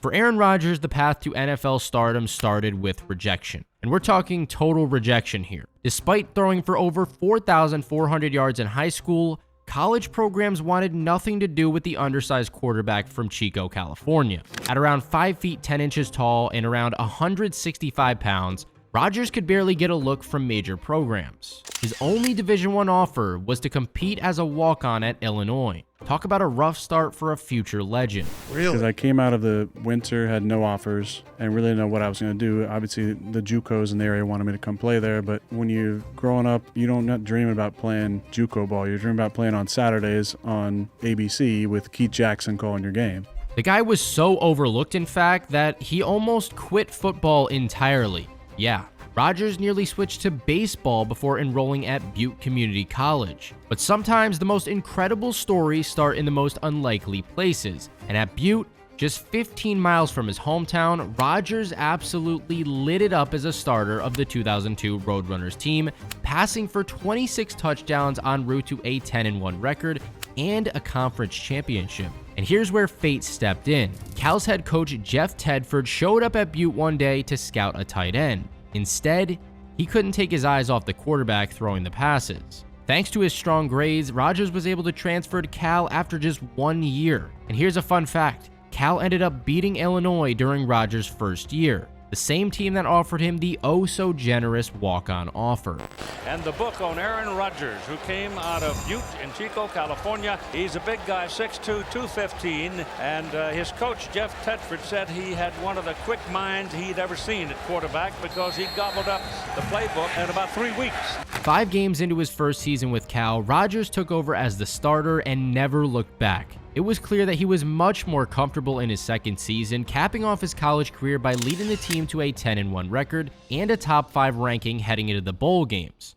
For Aaron Rodgers, the path to NFL stardom started with rejection. And we're talking total rejection here. Despite throwing for over 4,400 yards in high school, college programs wanted nothing to do with the undersized quarterback from Chico, California. At around 5 feet 10 inches tall and around 165 pounds, Rodgers could barely get a look from major programs. His only Division I offer was to compete as a walk-on at Illinois. Talk about a rough start for a future legend. Really? Because I came out of the winter, had no offers, and really didn't know what I was going to do. Obviously, the JUCOs in the area wanted me to come play there, but when you're growing up, you don't not dream about playing JUCO ball. You're dreaming about playing on Saturdays on ABC with Keith Jackson calling your game. The guy was so overlooked, in fact, that he almost quit football entirely. Yeah, Rodgers nearly switched to baseball before enrolling at Butte Community College. But sometimes the most incredible stories start in the most unlikely places. And at Butte, just 15 miles from his hometown, Rodgers absolutely lit it up as a starter of the 2002 Roadrunners team, passing for 26 touchdowns en route to a 10-1 record and a conference championship. And here's where fate stepped in. Cal's head coach Jeff Tedford showed up at Butte one day to scout a tight end. Instead, he couldn't take his eyes off the quarterback throwing the passes. Thanks to his strong grades, Rodgers was able to transfer to Cal after just 1 year. And here's a fun fact. Cal ended up beating Illinois during Rodgers' first year, the same team that offered him the oh-so-generous walk-on offer. And the book on Aaron Rodgers, who came out of Butte in Chico, California. He's a big guy, 6'2", 215, and his coach, Jeff Tedford, said he had one of the quick minds he'd ever seen at quarterback because he gobbled up the playbook in about 3 weeks. 5 games into his first season with Cal, Rodgers took over as the starter and never looked back. It was clear that he was much more comfortable in his second season, capping off his college career by leading the team to a 10-1 record and a top 5 ranking heading into the bowl games.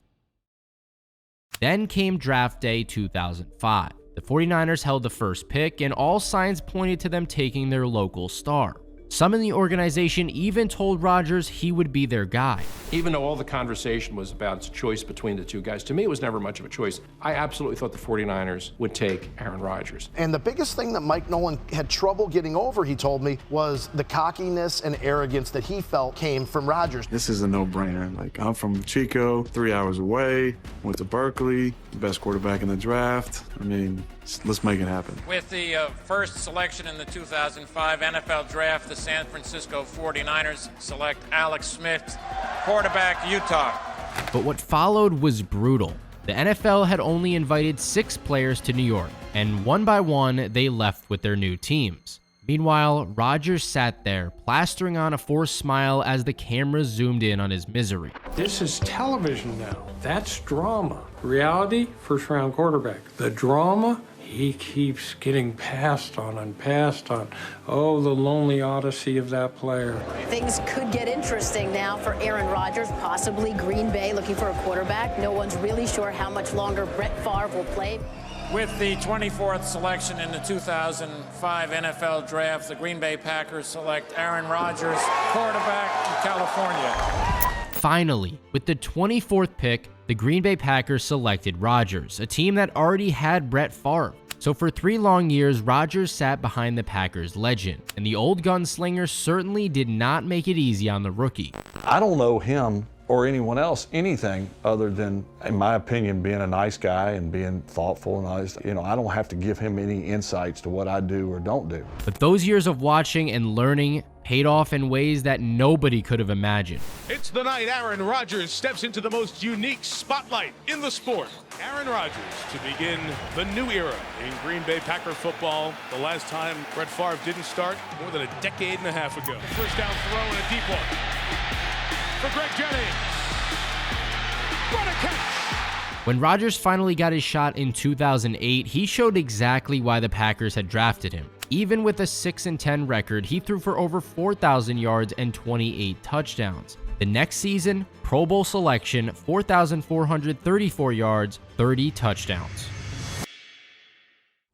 Then came draft day 2005. The 49ers held the first pick, and all signs pointed to them taking their local star. Some in the organization even told Rodgers he would be their guy. Even though all the conversation was about a choice between the two guys, to me it was never much of a choice. I absolutely thought the 49ers would take Aaron Rodgers. And the biggest thing that Mike Nolan had trouble getting over, he told me, was the cockiness and arrogance that he felt came from Rodgers. This is a no-brainer. Like, I'm from Chico, 3 hours away, went to Berkeley, the best quarterback in the draft. I mean, let's make it happen. With the first selection in the 2005 NFL Draft, the San Francisco 49ers select Alex Smith, quarterback, Utah. But what followed was brutal. The NFL had only invited 6 players to New York, and one by one, they left with their new teams. Meanwhile, Rodgers sat there, plastering on a forced smile as the camera zoomed in on his misery. This is television now. That's drama. Reality, first-round quarterback. The drama, he keeps getting passed on and passed on. Oh, the lonely odyssey of that player. Things could get interesting now for Aaron Rodgers, possibly Green Bay looking for a quarterback. No one's really sure how much longer Brett Favre will play. With the 24th selection in the 2005 NFL Draft, the Green Bay Packers select Aaron Rodgers, quarterback from California. Finally, with the 24th pick, the Green Bay Packers selected Rodgers, a team that already had Brett Favre. So for 3 long years, Rodgers sat behind the Packers legend, and the old gunslinger certainly did not make it easy on the rookie. I don't know him or anyone else anything other than, in my opinion, being a nice guy and being thoughtful and honest. You know, I don't have to give him any insights to what I do or don't do. But those years of watching and learning paid off in ways that nobody could have imagined. It's the night Aaron Rodgers steps into the most unique spotlight in the sport. Aaron Rodgers to begin the new era in Green Bay Packer football. The last time Brett Favre didn't start more than a decade and a half ago. First down throw and a deep one for Greg Jennings. What a catch! When Rodgers finally got his shot in 2008, he showed exactly why the Packers had drafted him. Even with a 6-10 record, he threw for over 4,000 yards and 28 touchdowns. The next season, Pro Bowl selection, 4,434 yards, 30 touchdowns.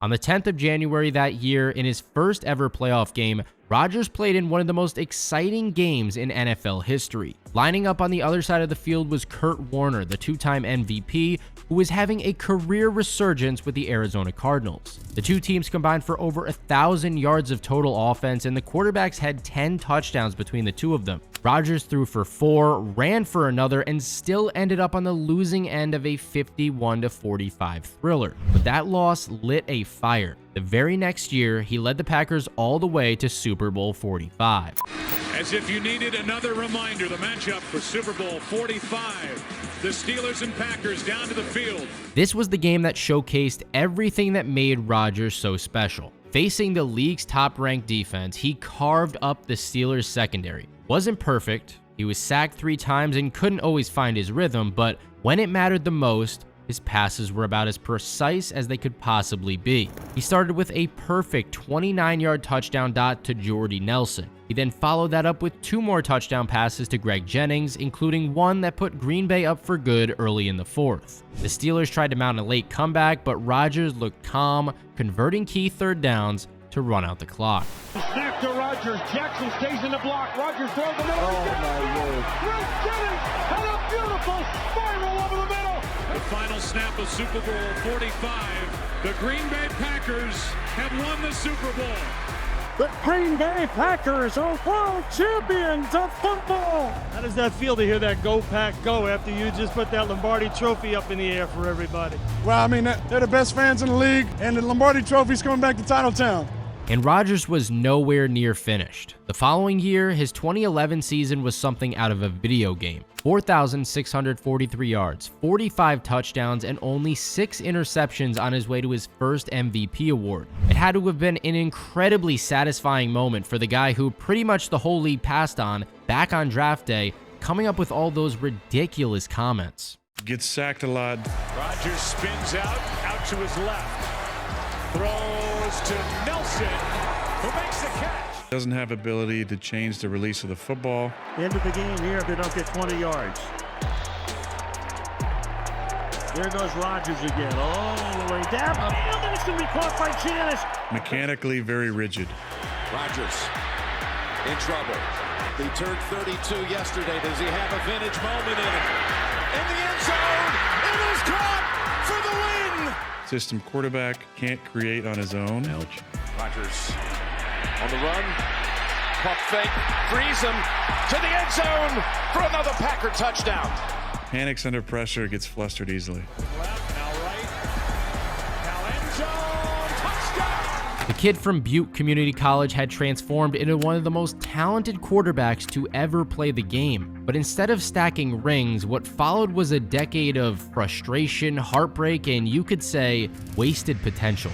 On the 10th of January that year, in his first ever playoff game, Rodgers played in one of the most exciting games in NFL history. Lining up on the other side of the field was Kurt Warner, the two-time MVP, who was having a career resurgence with the Arizona Cardinals. The two teams combined for over 1,000 yards of total offense, and the quarterbacks had 10 touchdowns between the two of them. Rodgers threw for 4, ran for another, and still ended up on the losing end of a 51-45 thriller. But that loss lit a fire. The very next year, he led the Packers all the way to Super Bowl 45. As if you needed another reminder, the matchup for Super Bowl 45. The Steelers and Packers down to the field. This was the game that showcased everything that made Rodgers so special. Facing the league's top-ranked defense, he carved up the Steelers' secondary. Wasn't perfect, he was sacked 3 times and couldn't always find his rhythm, but when it mattered the most, his passes were about as precise as they could possibly be. He started with a perfect 29-yard touchdown dot to Jordy Nelson. He then followed that up with 2 more touchdown passes to Greg Jennings, including one that put Green Bay up for good early in the 4th. The Steelers tried to mount a late comeback, but Rodgers looked calm, converting key 3rd downs to run out the clock. Snap to Rodgers. Jackson stays in the block. Rodgers throws the middle. Oh, my Lord. Greg Jennings had a beautiful spiral over the middle. The final snap of Super Bowl 45. The Green Bay Packers have won the Super Bowl. The Green Bay Packers are world champions of football. How does that feel to hear that Go Pack Go after you just put that Lombardi trophy up in the air for everybody? Well, I mean, they're the best fans in the league, and the Lombardi trophy's coming back to Titletown. And Rodgers was nowhere near finished. The following year, his 2011 season was something out of a video game. 4,643 yards, 45 touchdowns, and only 6 interceptions on his way to his first MVP award. It had to have been an incredibly satisfying moment for the guy who pretty much the whole league passed on back on draft day, coming up with all those ridiculous comments. Gets sacked a lot. Rodgers spins out to his left. Throws to Nelson, who makes the catch. Doesn't have ability to change the release of the football. End of the game here if they don't get 20 yards. There goes Rodgers again, all the way down. And it's going to be caught by Janis. Mechanically very rigid. Rodgers in trouble. He turned 32 yesterday. Does he have a vintage moment in him? In the end zone, it is caught for the win. System quarterback, can't create on his own. Ouch. Rodgers on the run. Pump fake, frees him to the end zone for another Packer touchdown. Panics under pressure, gets flustered easily. Left, now right, now end zone, touchdown! The kid from Butte Community College had transformed into one of the most talented quarterbacks to ever play the game. But instead of stacking rings, what followed was a decade of frustration, heartbreak, and you could say, wasted potential.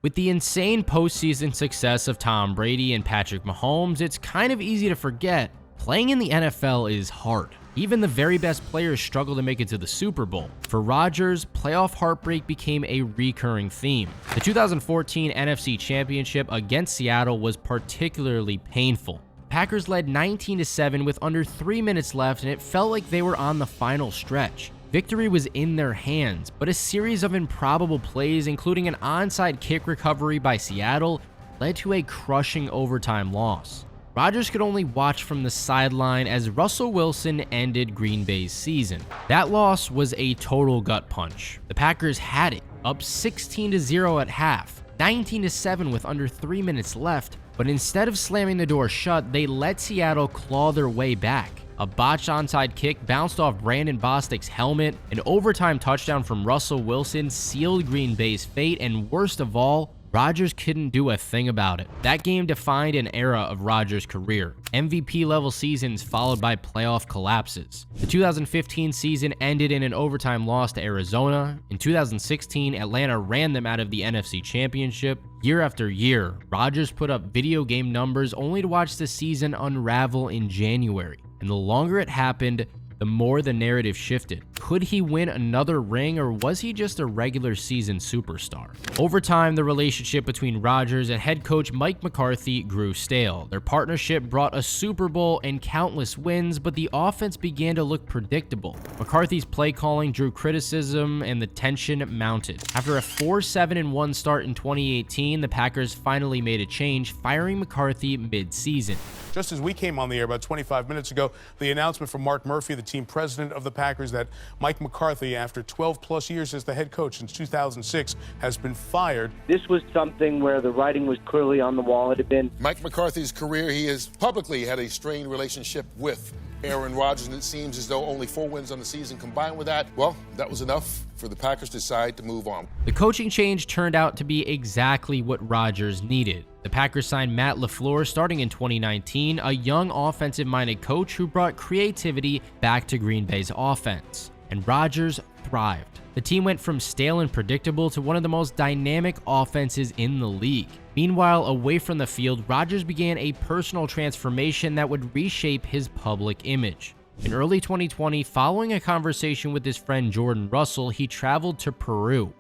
With the insane postseason success of Tom Brady and Patrick Mahomes, it's kind of easy to forget playing in the NFL is hard. Even the very best players struggle to make it to the Super Bowl. For Rodgers, playoff heartbreak became a recurring theme. The 2014 NFC Championship against Seattle was particularly painful. Packers led 19-7 with under 3 minutes left, and it felt like they were on the final stretch. Victory was in their hands, but a series of improbable plays, including an onside kick recovery by Seattle, led to a crushing overtime loss. Rodgers could only watch from the sideline as Russell Wilson ended Green Bay's season. That loss was a total gut punch. The Packers had it, up 16-0 at half, 19-7 with under 3 minutes left, but instead of slamming the door shut, they let Seattle claw their way back. A botched onside kick bounced off Brandon Bostic's helmet, an overtime touchdown from Russell Wilson sealed Green Bay's fate, and worst of all, Rodgers couldn't do a thing about it. That game defined an era of Rodgers' career. MVP-level seasons followed by playoff collapses. The 2015 season ended in an overtime loss to Arizona. In 2016, Atlanta ran them out of the NFC Championship. Year after year, Rodgers put up video game numbers only to watch the season unravel in January. And the longer it happened, the more the narrative shifted. Could he win another ring, or was he just a regular season superstar? Over time, the relationship between Rodgers and head coach Mike McCarthy grew stale. Their partnership brought a Super Bowl and countless wins, but the offense began to look predictable. McCarthy's play calling drew criticism and the tension mounted. After a 4-7-1 start in 2018, the Packers finally made a change, firing McCarthy mid-season. Just as we came on the air about 25 minutes ago, the announcement from Mark Murphy, the team president of the Packers, that Mike McCarthy, after 12-plus years as the head coach since 2006, has been fired. This was something where the writing was clearly on the wall. It had been Mike McCarthy's career. He has publicly had a strained relationship with Aaron Rodgers, and it seems as though only 4 wins on the season combined with that, well, that was enough for the Packers to decide to move on. The coaching change turned out to be exactly what Rodgers needed. The Packers signed Matt LaFleur starting in 2019, a young offensive-minded coach who brought creativity back to Green Bay's offense. And Rodgers thrived. The team went from stale and predictable to one of the most dynamic offenses in the league. Meanwhile, away from the field, Rodgers began a personal transformation that would reshape his public image. In early 2020, following a conversation with his friend Jordan Russell, he traveled to Peru.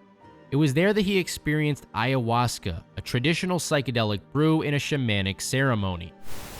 It was there that he experienced ayahuasca, a traditional psychedelic brew in a shamanic ceremony.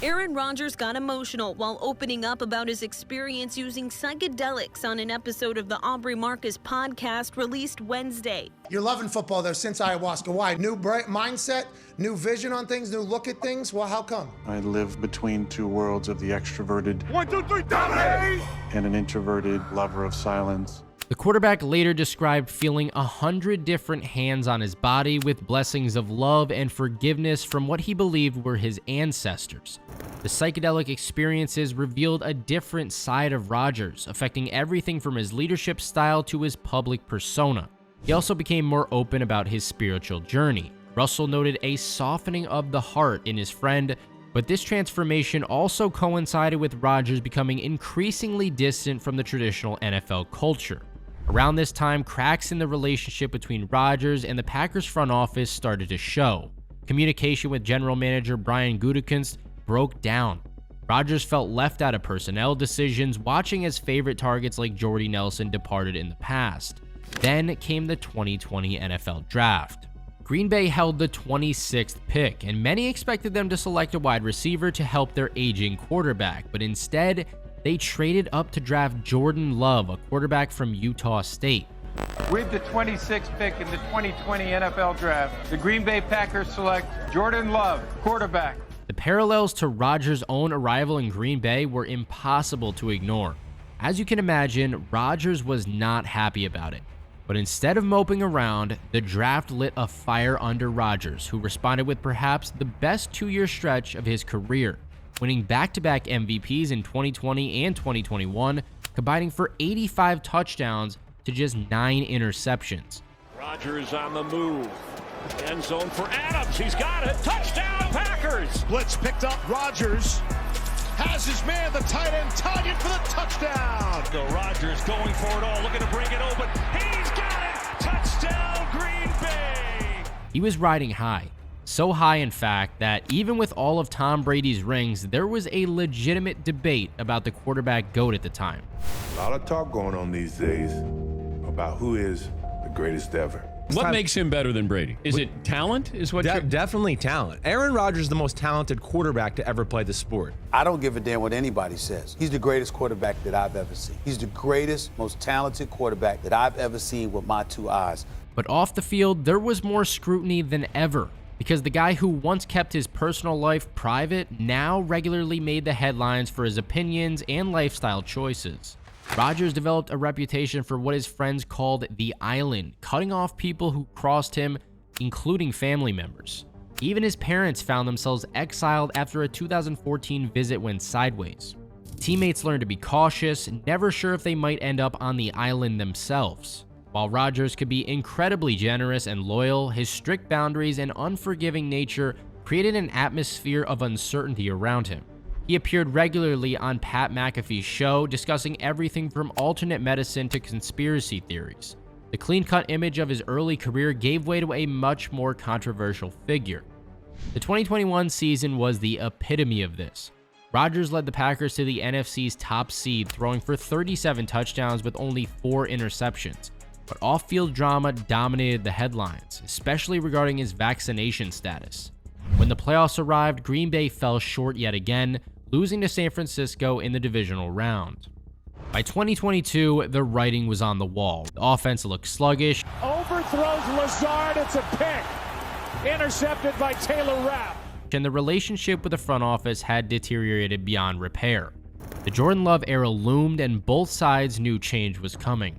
Aaron Rodgers got emotional while opening up about his experience using psychedelics on an episode of the Aubrey Marcus podcast released Wednesday. You're loving football, though, since ayahuasca. Why? New mindset, new vision on things, new look at things? Well, how come? I live between two worlds of the extroverted 1, 2, 3, dominate! and an introverted lover of silence. The quarterback later described feeling 100 different hands on his body with blessings of love and forgiveness from what he believed were his ancestors. The psychedelic experiences revealed a different side of Rodgers, affecting everything from his leadership style to his public persona. He also became more open about his spiritual journey. Russell noted a softening of the heart in his friend, but this transformation also coincided with Rodgers becoming increasingly distant from the traditional NFL culture. Around this time, cracks in the relationship between Rodgers and the Packers front office started to show. Communication with general manager Brian Gutekunst broke down. Rodgers felt left out of personnel decisions, watching as favorite targets like Jordy Nelson departed in the past. Then came the 2020 NFL Draft. Green Bay held the 26th pick, and many expected them to select a wide receiver to help their aging quarterback, but instead, they traded up to draft Jordan Love, a quarterback from Utah State. With the 26th pick in the 2020 NFL Draft, the Green Bay Packers select Jordan Love, quarterback. The parallels to Rodgers' own arrival in Green Bay were impossible to ignore. As you can imagine, Rodgers was not happy about it. But instead of moping around, the draft lit a fire under Rodgers, who responded with perhaps the best 2-year stretch of his career, winning back-to-back MVPs in 2020 and 2021, combining for 85 touchdowns to just 9 interceptions. Rodgers on the move. End zone for Adams. He's got it. Touchdown, Packers! Blitz picked up. Rodgers has his man, the tight end, Tanya for the touchdown. So Rodgers going for it all, looking to bring it open. He's got it! Touchdown, Green Bay! He was riding high. So high, in fact, that even with all of Tom Brady's rings, there was a legitimate debate about the quarterback GOAT at the time. A lot of talk going on these days about who is the greatest ever. What makes him better than Brady? Is it talent? Is what? Definitely talent. Aaron Rodgers is the most talented quarterback to ever play the sport. I don't give a damn what anybody says. He's the greatest quarterback that I've ever seen. He's the greatest, most talented quarterback that I've ever seen with my 2 eyes. But off the field, there was more scrutiny than ever, because the guy who once kept his personal life private now regularly made the headlines for his opinions and lifestyle choices. Rodgers developed a reputation for what his friends called the island, cutting off people who crossed him, including family members. Even his parents found themselves exiled after a 2014 visit went sideways. Teammates learned to be cautious, never sure if they might end up on the island themselves. While Rodgers could be incredibly generous and loyal, his strict boundaries and unforgiving nature created an atmosphere of uncertainty around him. He appeared regularly on Pat McAfee's show, discussing everything from alternate medicine to conspiracy theories. The clean-cut image of his early career gave way to a much more controversial figure. The 2021 season was the epitome of this. Rodgers led the Packers to the NFC's top seed, throwing for 37 touchdowns with only 4 interceptions. But off-field drama dominated the headlines, especially regarding his vaccination status. When the playoffs arrived, Green Bay fell short yet again, losing to San Francisco in the divisional round. By 2022, the writing was on the wall. The offense looked sluggish. Overthrows Lazard, it's a pick. Intercepted by Taylor Rapp. And the relationship with the front office had deteriorated beyond repair. The Jordan Love era loomed, and both sides knew change was coming.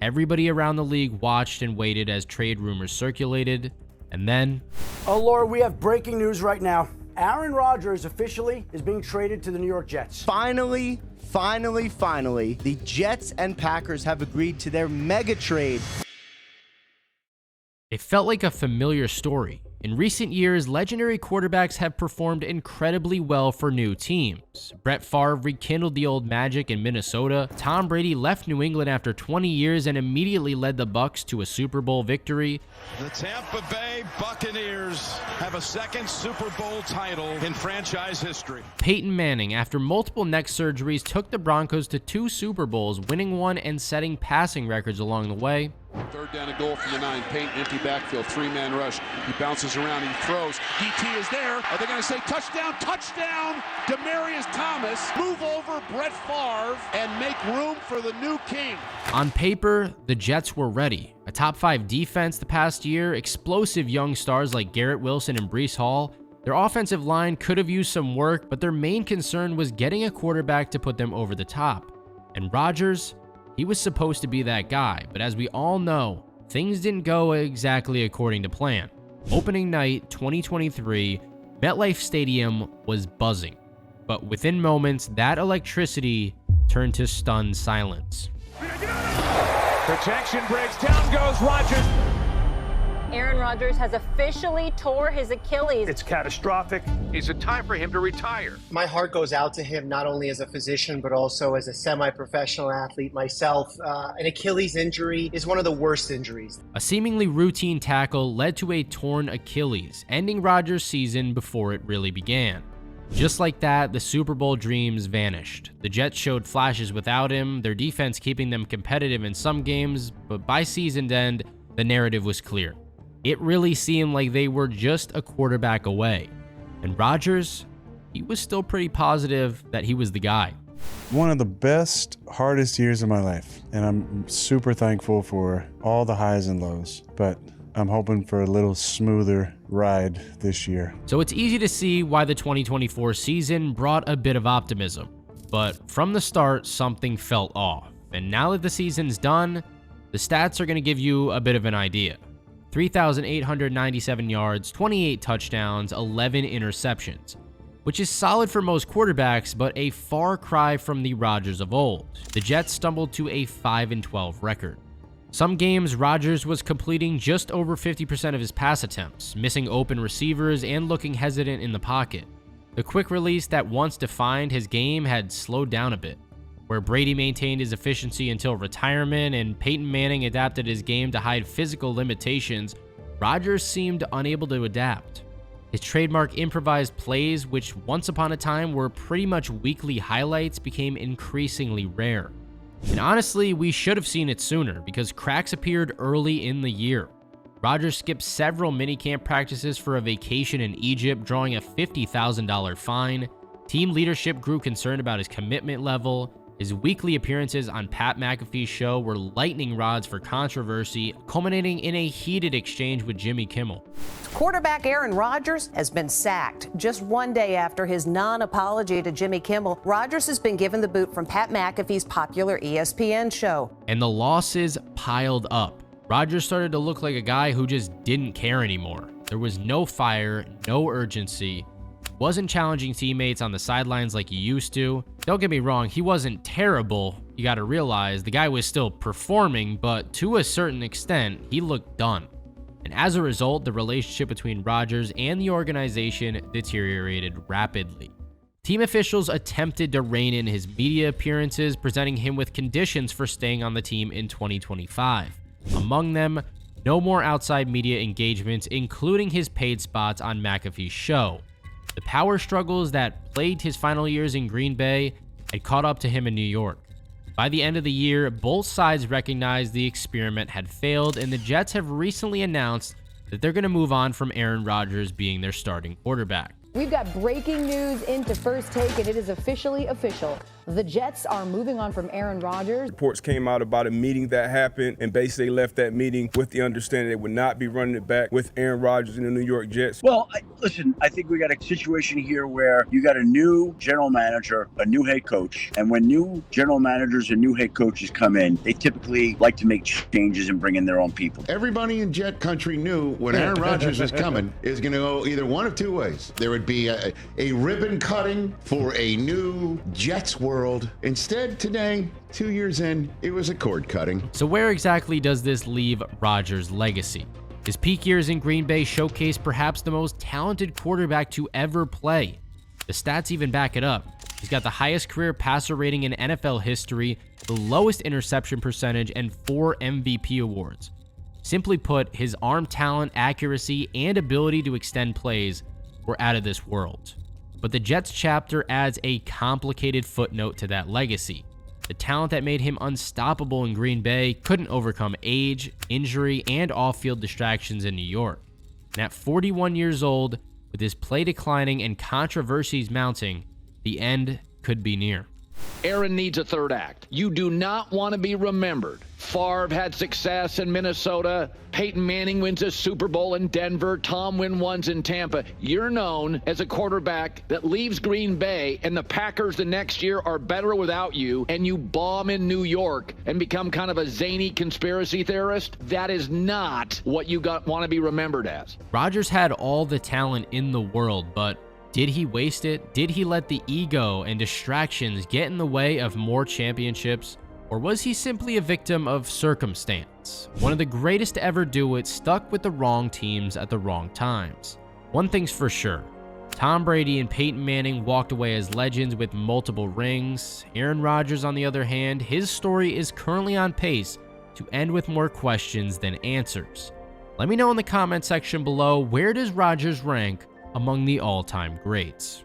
Everybody around the league watched and waited as trade rumors circulated, and then... Oh, Laura, we have breaking news right now. Aaron Rodgers officially is being traded to the New York Jets. Finally, the Jets and Packers have agreed to their mega trade. It felt like a familiar story. In recent years, legendary quarterbacks have performed incredibly well for new teams. Brett Favre rekindled the old magic in Minnesota. Tom Brady left New England after 20 years and immediately led the Bucs to a Super Bowl victory. The Tampa Bay Buccaneers have a second Super Bowl title in franchise history. Peyton Manning, after multiple neck surgeries, took the Broncos to 2 Super Bowls, winning one and setting passing records along the way. Third down and goal from the 9. Peyton, empty backfield, 3-man rush. He bounces around, he throws. DT is there. Are they going to say touchdown? Touchdown! Demaryius Thomas. Move over Brett Favre and make room for the new king. On paper, the Jets were ready. A top 5 defense the past year, explosive young stars like Garrett Wilson and Breece Hall. Their offensive line could have used some work, but their main concern was getting a quarterback to put them over the top. And Rodgers, he was supposed to be that guy, but as we all know, things didn't go exactly according to plan. Opening night 2023, MetLife Stadium was buzzing, but within moments, that electricity turned to stunned silence. Protection breaks, down goes Rodgers. Aaron Rodgers has officially tore his Achilles. It's catastrophic. Is it time for him to retire? My heart goes out to him, not only as a physician, but also as a semi-professional athlete myself. An Achilles injury is one of the worst injuries. A seemingly routine tackle led to a torn Achilles, ending Rodgers' season before it really began. Just like that, the Super Bowl dreams vanished. The Jets showed flashes without him, their defense keeping them competitive in some games, but by season's end, the narrative was clear. It really seemed like they were just a quarterback away. And Rodgers, he was still pretty positive that he was the guy. One of the best, hardest years of my life, and I'm super thankful for all the highs and lows, but I'm hoping for a little smoother ride this year. So it's easy to see why the 2024 season brought a bit of optimism. But from the start, something felt off. And now that the season's done, the stats are going to give you a bit of an idea. 3,897 yards, 28 touchdowns, 11 interceptions, which is solid for most quarterbacks, but a far cry from the Rodgers of old. The Jets stumbled to a 5-12 record. Some games, Rodgers was completing just over 50% of his pass attempts, missing open receivers and looking hesitant in the pocket. The quick release that once defined his game had slowed down a bit. Where Brady maintained his efficiency until retirement and Peyton Manning adapted his game to hide physical limitations, Rodgers seemed unable to adapt. His trademark improvised plays, which once upon a time were pretty much weekly highlights, became increasingly rare. And honestly, we should have seen it sooner because cracks appeared early in the year. Rodgers skipped several minicamp practices for a vacation in Egypt, drawing a $50,000 fine. Team leadership grew concerned about his commitment level. His weekly appearances on Pat McAfee's show were lightning rods for controversy, culminating in a heated exchange with Jimmy Kimmel. Quarterback Aaron Rodgers has been sacked. Just one day after his non-apology to Jimmy Kimmel, Rodgers has been given the boot from Pat McAfee's popular ESPN show. And the losses piled up. Rodgers started to look like a guy who just didn't care anymore. There was no fire, no urgency. Wasn't challenging teammates on the sidelines like he used to. Don't get me wrong, he wasn't terrible. You gotta realize the guy was still performing, but to a certain extent, he looked done. And as a result, the relationship between Rodgers and the organization deteriorated rapidly. Team officials attempted to rein in his media appearances, presenting him with conditions for staying on the team in 2025. Among them, no more outside media engagements, including his paid spots on McAfee's show. The power struggles that plagued his final years in Green Bay had caught up to him in New York. By the end of the year, both sides recognized the experiment had failed, and the Jets have recently announced that they're going to move on from Aaron Rodgers being their starting quarterback. We've got breaking news into First Take, and it is officially official. The Jets are moving on from Aaron Rodgers. Reports came out about a meeting that happened, and basically they left that meeting with the understanding they would not be running it back with Aaron Rodgers and the New York Jets. Well, listen, I think we got a situation here where you got a new general manager, a new head coach, and when new general managers and new head coaches come in, they typically like to make changes and bring in their own people. Everybody in Jet country knew when Aaron Rodgers was coming is going to go either one of two ways. There would be a ribbon cutting for a new Jets world. Instead, today, 2 years in, it was a cord cutting. So where exactly does this leave Rodgers' legacy? His peak years in Green Bay showcase perhaps the most talented quarterback to ever play. The stats even back it up. He's got the highest career passer rating in NFL history, the lowest interception percentage, and 4 MVP awards. Simply put, his arm talent, accuracy, and ability to extend plays were out of this world. But the Jets chapter adds a complicated footnote to that legacy. The talent that made him unstoppable in Green Bay couldn't overcome age, injury, and off-field distractions in New York. And at 41 years old, with his play declining and controversies mounting, the end could be near. Aaron needs a third act. You do not want to be remembered. Favre had success in Minnesota. Peyton Manning wins a Super Bowl in Denver. Tom wins ones in Tampa. You're known as a quarterback that leaves Green Bay, and the Packers the next year are better without you, and you bomb in New York and become kind of a zany conspiracy theorist. That is not what you want to be remembered as. Rodgers had all the talent in the world, but did he waste it? Did he let the ego and distractions get in the way of more championships? Or was he simply a victim of circumstance? One of the greatest to ever do it stuck with the wrong teams at the wrong times. One thing's for sure. Tom Brady and Peyton Manning walked away as legends with multiple rings. Aaron Rodgers, on the other hand, his story is currently on pace to end with more questions than answers. Let me know in the comment section below, where does Rodgers rank among the all-time greats?